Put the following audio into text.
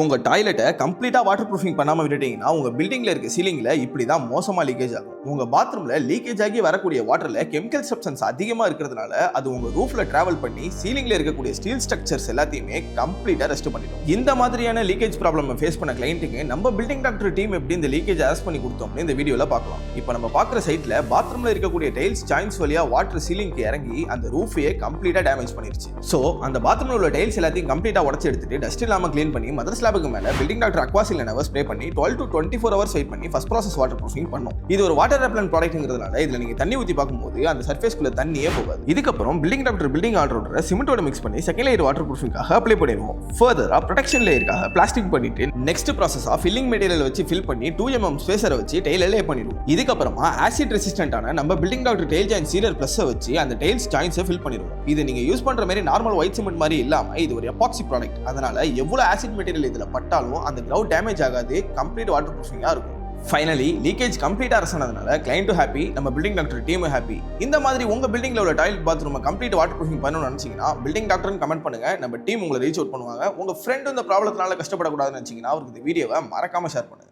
உங்க டாய்லெட்டை கம்ப்ளீட்டா water proofing பண்ணாம விட்டுட்டீங்கன்னா உங்க பில்டிங்ல இருக்க சீலிங்ல இப்படி தான் மோசமா லீக்கேஜ் ஆகும். உங்க பாத்ரூம்ல லீக்கேஜ் ஆகி வரக்கூடிய வாட்டர்ல கெமிக்கல் சப்ஸ்டன்ஸ் அதிகமா இருக்கிறதுனால அது உங்க ரூஃப்ல டிராவல் பண்ணி சீலிங்ல இருக்கக்கூடிய ஸ்டீல் ஸ்ட்ரக்சர்ஸ் எல்லாத்தையுமே கம்ப்ளீட்டா ரெஸ்ட் பண்ணிடும். இந்த மாதிரியான லீக்கேஜ் ப்ராப்ளம் ஃபேஸ் பண்ண கிளையண்ட்டுக்கு நம்ம பில்டிங் டாக்டர் டீம் எப்படி இந்த லீக்கேஜ் அரெஸ்ட் பண்ணி கொடுத்தோம்னு இந்த வீடியோல பார்க்கலாம். இப்போ நம்ம பார்க்குற சைட்ல பாத்ரூம்ல இருக்கக்கூடிய டைல்ஸ் ஜாயின்ஸ் வழியா வாட்டர் சீலிங்க்கு இறங்கி அந்த ரூஃபையே கம்ப்ளீட்டா டேமேஜ் பண்ணிருச்சு. ஸோ அந்த பாத்ரூம்ல உள்ள டைல்ஸ் எல்லாத்தையும் கம்ப்ளீட்டா உடச்சு எடுத்துட்டு டஸ்ட் இல்லாம க்ளீன் பண்ணி மதர் ஸ்லாபுக்கு மேல building doctor Aquasil level spray பண்ணி 12 to 24 hours வெயிட் பண்ணி ஃபர்ஸ்ட் ப்ராசஸ் வாட்டர் ப்ரூஃபிங் பண்ணும். இது ஒரு வாட்டர் ரெப்பலண்ட் ப்ராடக்ட்ங்கிறதுனால இதுல நீங்க தண்ணி ஊத்தி பார்க்கும்போது அந்த சர்ஃபேஸ்க்குள்ள தண்ணியே போகாது. இதுக்கப்புறம் பில்டிங் டாக்டர் பில்டிங் ஆர்டரோட சிமெண்டோட மிக்ஸ் பண்ணி செகண்ட் லேயர் வாட்டர் ப்ரூஃபிங்காக அப்ளை பண்ணிடுவோம். ஃபர்தரா ப்ரொடெக்ஷன் லேயருக்காக பிளாஸ்டிக் பண்ணிட்டு நெக்ஸ்ட் ப்ராசஸா ஃபில்லிங் மெட்டீரியல் வச்சு ஃபில் பண்ணி 2 mm ஸ்பேசரை வச்சு டைல லே பண்ணிடுவோம். இதுக்கப்புறமா ஆசிட் ரெசிஸ்டன்டான நம்ம building doctor tile join sealer plus வச்சு அந்த டைல்ஸ் ஜாயின்ஸை ஃபில் பண்ணிடுவோம். இது நீங்க யூஸ் பண்ற மாதிரி நார்மல் ஒயிட் சிமெண்ட் மாதிரி இல்லாம இது ஒரு எபாக்சி ப்ராடக்ட். அதனால எவ்வளவு ஆசிட் மெட்டீரியல் இதுல பட்டாலும் அந்த கிரவுட் டேமேஜ் ஆகாது, கம்ப்ளீட் வாட்டர் ப்ரூஃபிங்கா இருக்கும். ஃபைனலி லீக்கேஜ் கம்ப்ளீட்டா அரசானதுனால கிளையண்ட்டும் ஹாப்பி, நம்ம பில்டிங் டாக்டர் டீமும் ஹாப்பி. இந்த மாதிரி உங்க பில்டிங்ல உள்ள toilet bathroom complete water proofing பண்ணணும்னு நினைச்சீங்கன்னா பில்டிங் டாக்டர்னு கமெண்ட் பண்ணுங்க. நம்ம டீம் உங்களை ரீச் அவுட் பண்ணுவாங்க. உங்க ஃப்ரெண்ட் இந்த ப்ராப்ளத்தினால கஷ்டப்படக்கூடாதுன்னு நினைச்சீங்கன்னா அவருக்கு இந்த வீடியோவை மறக்காம ஷேர் பண்ணுங்க.